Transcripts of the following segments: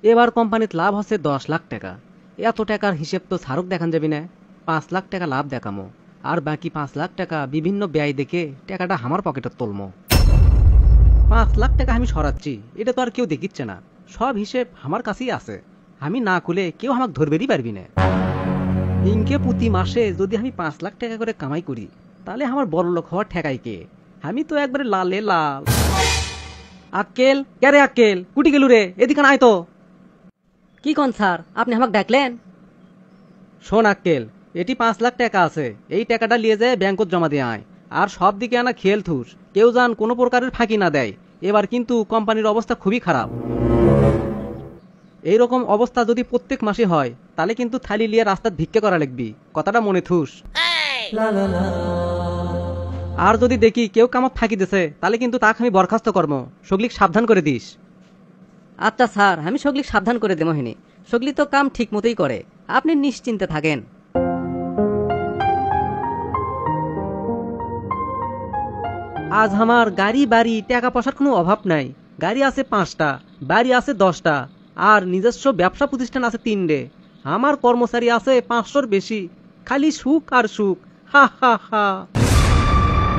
এবার কোম্পানিতে লাভ হচ্ছে 10 লাখ টাকা। এত টাকার হিসেব তো ছাড়ক দেখান যাবি না। 5 লাখ টাকা লাভ দেখামো, আর বাকি 5 লাখ টাকা বিভিন্ন ব্যয় দেখে টাকাটা আমার পকেটে তুলমো। 5 লাখ টাকা আমি সরাচ্ছি, এটা তো আর কেউ দেখিচ্ছে না। সব হিসেব আমার কাছেই আছে, আমি না খুলে কেউ আমাকে ধরবেরই পারবি না। ইনকে প্রতি মাসে যদি আমি 5 লাখ টাকা করে কামাই করি, তাহলে আমার বড় লোক হওয়ার ঠেকাই কে? আমি তো একবারে লালে লাল। আক্কেল, ক্যারে আক্কেল, কুটি গেলু রে? এদিকে আয় তো। কি কোন স্যার, আপনি আমাকে ডাকলেন? শোন আক্কেল, এটি 5 লাখ টাকা আছে, এই টাকাটা নিয়ে যায় ব্যাংকত জমা দিয়ে আয়। আর সব দিকে আনা খেল থুস, কেউ যান কোনো প্রকারের ফাঁকি না দেয়। এবার কিন্তু কোম্পানির অবস্থা খুবই খারাপ। এইরকম অবস্থা যদি প্রত্যেক মাসে হয়, তাহলে কিন্তু থালি লিয়ে রাস্তার ভিক্ষে করা লাগবি, কথাটা মনে থুস। আর যদি দেখি কেউ কামত ফাঁকি দিছে, তাহলে কিন্তু তাকে আমি বরখাস্ত করবো, সগলিক সাবধান করে দিস। আচ্ছা স্যার, আমি সগলিক সাবধান করে দেবো হিনি। সগলি তো কাম ঠিক মতোই করে, আপনি নিশ্চিন্তে থাকেন। আজ আমার গাড়ি বাড়ি টাকা পয়সার কোনো অভাব নাই। গাড়ি আছে 5টা, বাড়ি আছে 10টা, আর নিজস্ব ব্যবসা প্রতিষ্ঠান আছে 3টে। আমার কর্মচারী আছে 500-র বেশি। খালি সুখ আর সুখ, হা হা হা।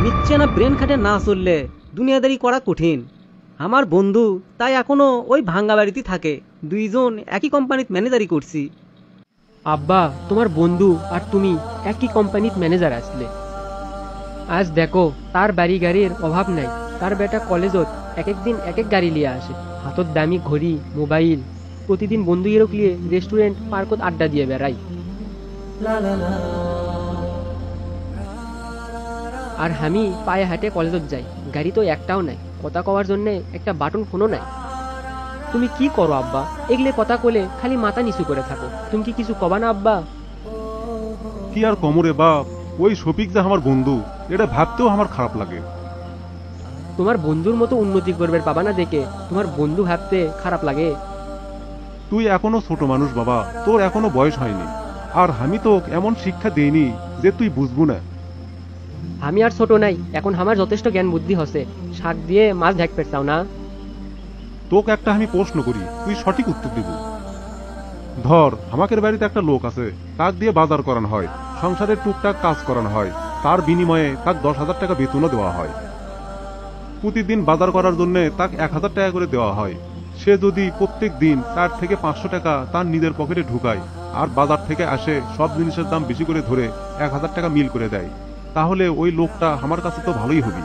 মিথ্যে না ব্রেন খাটে না চললে দুনিয়াদারি করা কঠিন। আমার বন্ধু তাই এখনো ওই ভাঙ্গা বাড়িতে থাকে, দুইজন একই কোম্পানিতে ম্যানেজারি করছি। আব্বা, তোমার বন্ধু আর তুমি একই কোম্পানির ম্যানেজার আসলে। আজ দেখো, তার বাড়ি গাড়ির অভাব নাই। তার বেটা কলেজত এক এক দিন এক এক গাড়ি লিয়ে আসে, হাতত দামি ঘড়ি, মোবাইল। প্রতিদিন বন্ধু এরক লিয়ে রেস্টুরেন্ট পার্কত আড্ডা দিয়ে বেড়াই। আর আমি পায়ে হাঁটে কলেজত যাই, গাড়ি তো একটাও নাই, কথা কওয়ার জন্য একটা বাটন ফোনও নাই। তুমি কি করো আব্বা? এগলে কথা কলে খালি মাথা নিচু করে থাকো। তুমি কি কিছু কবা না আব্বা? কি আর কমরে বাপ, ওই শফিক যে আমার বন্ধু, এটা ভাবতেও আমার খারাপ লাগে। তোমার বন্ধুর মতো উন্নতি করবে পাবা না দেখে তোমার বন্ধু ভাবতে খারাপ লাগে? তুই এখনো ছোট মানুষ বাবা, তোর এখনো বয়স হয়নি। আর আমি তো এমন শিক্ষা দেইনি যে তুই বুঝবো না। আমি আর ছোট নাই, এখন আমার যথেষ্ট জ্ঞান বুদ্ধি হচ্ছে। শাক দিয়ে মাছ ঢাক পেছাও না। তোকে একটা আমি প্রশ্ন করি, তুই সঠিক উত্তর দিব। ধর, আমাদের বাড়িতে একটা লোক আছে, তাক দিয়ে বাজার করানো হয়, সংসারের টুকটাক কাজ করানো হয়, তার বিনিময়ে তাক 10,000 টাকা বেতনও দেওয়া হয়। প্রতিদিন বাজার করার জন্য তাক 1,000 টাকা করে দেওয়া হয়। সে যদি প্রত্যেক দিন 4 থেকে 500 টাকা তার নিজের পকেটে ঢুকায়, আর বাজার থেকে আসে সব জিনিসের দাম বেশি করে ধরে 1,000 টাকা মিল করে দেয়, তাহলে ওই লোকটা আমার কাছে তো ভালোই হবে।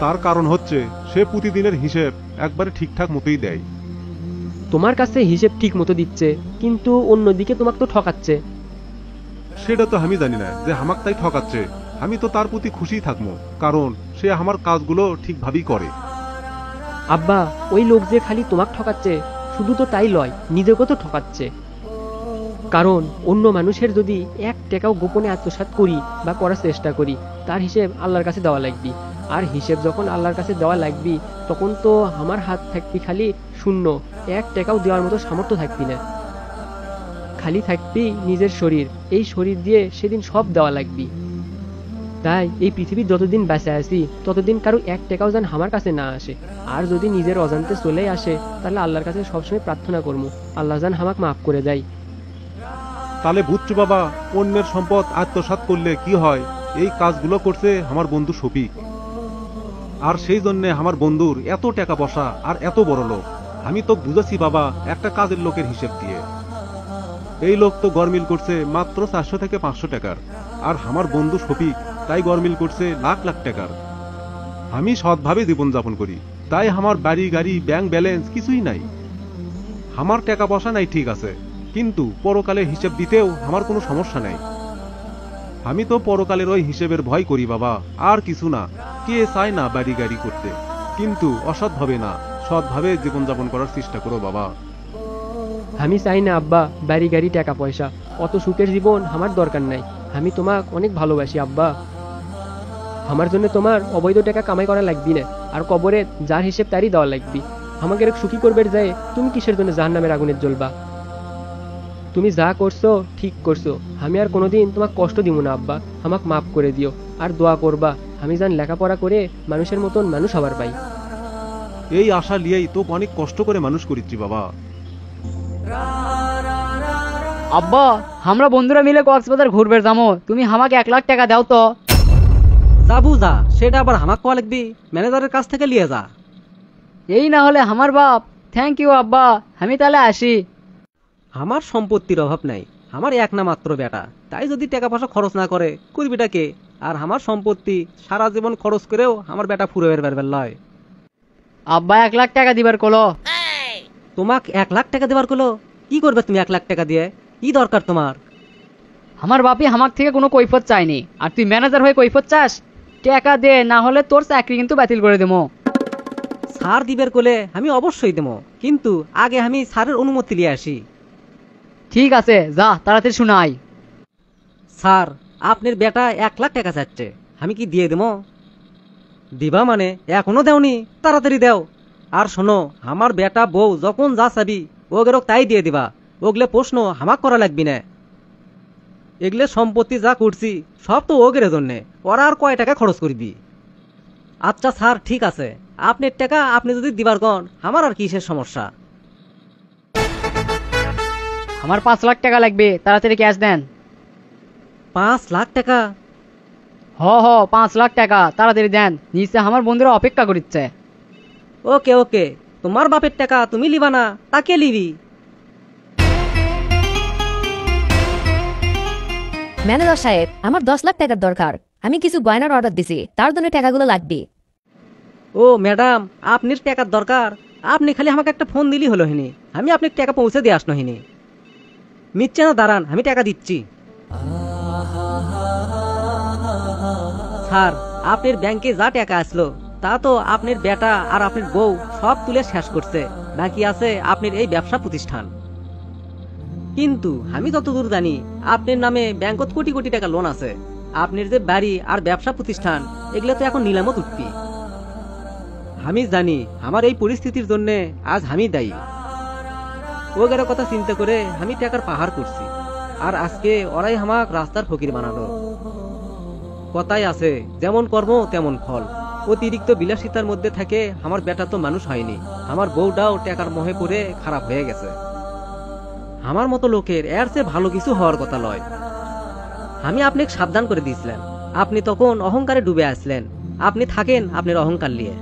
তার কারণ হচ্ছে সে প্রতিদিনের হিসেব একবারে ঠিকঠাক মতোই দেয়। তোমার কাছে হিসেব ঠিক মতো দিচ্ছে, কিন্তু অন্যদিকে তোমাকে তো ঠকাচ্ছে। সেটা তো আমি জানি না যে আমাক তাই ঠকাচ্ছে। আমি তো তার প্রতি খুশি থাকবো, কারণ সে আমার কাজগুলো ঠিকভাবেই করে। আব্বা, ওই লোক যে খালি তোমাকে ঠকাচ্ছে শুধু তো তাই লয়, নিজেকেও তো ঠকাচ্ছে। কারণ অন্য মানুষের যদি 1 টাকাও গোপনে আত্মসাৎ করি বা করার চেষ্টা করি, তার হিসেব আল্লাহর কাছে দেওয়া লাগবে। আর হিসেব যখন আল্লাহর কাছে দেওয়া লাগবে, তখন তো আমার হাত থাকবি খালি শূন্য, 1 টাকাও দেওয়ার মতো সামর্থ্য থাকবি না। খালি থাকবি নিজের শরীর, এই শরীর দিয়ে সেদিন সব দেওয়া লাগবে। তাই এই পৃথিবীর যতদিন বেঁচে আছি ততদিন কারো 1 টাকাও যেন আমার কাছে না আসে। আর যদি নিজের অজান্তে চলে আসে, তাহলে আল্লাহর কাছে সবসময় প্রার্থনা করবো, আল্লাহ যেন আমাকে মাফ করে দেয়। তাহলে বুঝছো বাবা, অন্যের সম্পদ আত্মসাৎ করলে কি হয়, এই কাজগুলো করছে আমার বন্ধু শফিক। আর সেই জন্য আমার বন্ধুর এত টাকা পয়সা আর এত বড় লোক। আমি তো বুঝেছি বাবা একটা কাজের লোকের হিসেব দিয়ে। এই লোক তো গরমিল করছে মাত্র 400 থেকে 500 টাকার, আর আমার বন্ধু শফিক তাই গরমিল করছে লাখ লাখ টাকার। আমি সৎভাবে জীবনযাপন করি, তাই আমার বাড়ি গাড়ি ব্যাংক ব্যালেন্স কিছুই নাই। আমার টাকা পয়সা নাই ঠিক আছে, কিন্তু পরকালের হিসেব দিতেও আমার কোনো সমস্যা নাই। আমি তো পরকালের ওই হিসেবের ভয় করি বাবা, আর কিছু না। কে চায় না বাড়ি গাড়ি করতে, কিন্তু অসৎভাবে না, সৎভাবে জীবনযাপন করার চেষ্টা করো বাবা। আমি চাই না আব্বা বাড়ি গাড়ি টাকা পয়সা, অত সুখের জীবন আমার দরকার নাই। আমি তোমাকে অনেক ভালোবাসি আব্বা। আমার জন্য তোমার অবৈধ টাকা কামাই করা লাগবি না, আর কবরে যার হিসেব তারই দেওয়া লাগবি। আমাকে সুখী করবে যায়, তুমি কিসের জন্য জাহান্নামের আগুনের জ্বলবা? তুমি যা করছো ঠিক করছো, আমি আর কোনোদিন তোমাকে কষ্ট দিব না আব্বা। আমাকে মাফ করে দিও, আর দোয়া করবা আমি যেন লেখাপড়া করে মানুষের মতন মানুষ হবার পাই। এই আশা নিয়েই তো অনেক কষ্ট করে মানুষ করিচ্ছি বাবা। আব্বা আমরা বন্ধুরা মিলে কক্সবাজার ঘুরবে যাবো, তুমি আমাকে 1 লাখ টাকা দাও তো। যাবু যা, সেটা আবার হামাক কোয়া লাগবি, ম্যানেজারের কাছ থেকে লিয়ে যা। এই না হলে আমার বাপ। থ্যাংক ইউ আব্বা, আমি তাহলে আসি। আমার সম্পত্তির অভাব নাই, আমার এক না মাত্র বেটা, তাই যদি টাকা পয়সা খরচ না করে করবিটা কে? আর আমার সম্পত্তি সারা জীবন খরচ করেও আমার বেটা ফুরোয়ের বেরবেল লয়। আব্বা 1 লাখ টাকা দিবার কলো। তোমাক 1 লাখ টাকা দেবার কলো? কি করবে তুমি 1 লাখ টাকা দিয়ে? কি দরকার তোমার? আমার বাপি আমার থেকে কোনো কৈফত চাইনি, আর তুই ম্যানেজার হয়ে কৈফত চাস? টাকা দে, না হলে তোর চাকরি কিন্তু বাতিল করে দেবো। সার দিবের কোলে আমি অবশ্যই দেবো, কিন্তু আগে আমি স্যারের অনুমতি নিয়ে আসি। ঠিক আছে, যা তাড়াতাড়ি শুনাই। স্যার, আপনার বেটা 1 লাখ টাকা চাচ্ছে, আমি কি দিয়ে দেবো? দিবা মানে এখনো দেওনি, তাড়াতাড়ি দেও। আর শোনো, আমার বেটা বউ যখন যা চাবি ওগেরও তাই দিয়ে দিবা, ওগলে প্রশ্ন হামাক করা লাগবি না। এগুলো সম্পত্তি যা করছি সব তো ওগের জন্যে, ওরা আর কয় টাকা খরচ করবি। আচ্ছা স্যার, ঠিক আছে, আপনার টাকা আপনি যদি দিবার কন আমার আর কিসের সমস্যা। আমার 5 লাখ টাকা লাগবে, তাড়াতাড়ি ক্যাশ দেন। 5 লাখ টাকা? হ 5 লাখ টাকা তাড়াতাড়ি দেন, নিচে আমার বন্ধুরা অপেক্ষা করছে। ওকে ওকে, তোমার বাপের টাকা তুমি লিবা না, তাকে লিবি। ম্যানেজার সাহেব, আমার 10 লাখ টাকার দরকার। আমি কিছু গয়নার অর্ডার দিছি, তার জন্য টাকাগুলো লাগবে। ও ম্যাডাম, আপনার টাকার দরকার? আপনি খালি আমাকে একটা ফোন দিলি হলো হিনি, আমি আপনার টাকা পৌঁছে দিয়ে আসনো হিনি। মিথ্যে না, দাঁড়ান, আমি টাকা দিচ্ছি। স্যার, আপনার ব্যাংকে যা টাকা আসলো তা তো আপনার বেটা আর আপনার বউ সব তুলে শেষ করছে, বাকি আছে আপনার এই ব্যবসা প্রতিষ্ঠান। কিন্তু আমি যতদূর জানি আপনার নামে ব্যাংকত কোটি কোটি টাকা লোন আছে, আপনার যে বাড়ি আর ব্যবসা প্রতিষ্ঠান এগুলো তো এখন নিলামত উঠবি। আমি জানি আমার এই পরিস্থিতির জন্য আজ আমি দায়ী। ওগের কথা চিন্তা করে আমি টাকার পাহাড় করছি, আর আজকে ওরাই আমাক রাস্তার ফকির বানালো। কথাই আছে, যেমন কর্ম তেমন ফল। অতিরিক্ত বিলাসিতার মধ্যে থাকে আমার বেটা তো মানুষ হয়নি, আমার বউটাও টাকার মোহে পড়ে খারাপ হয়ে গেছে। আমার মতো লোকের এর চেয়ে ভালো কিছু হওয়ার কথা লয়। আমি আপনাকে সাবধান করে দিয়েছিলাম, আপনি তখন অহংকারে ডুবে আসলেন। আপনি থাকেন আপনার অহংকার নিয়ে।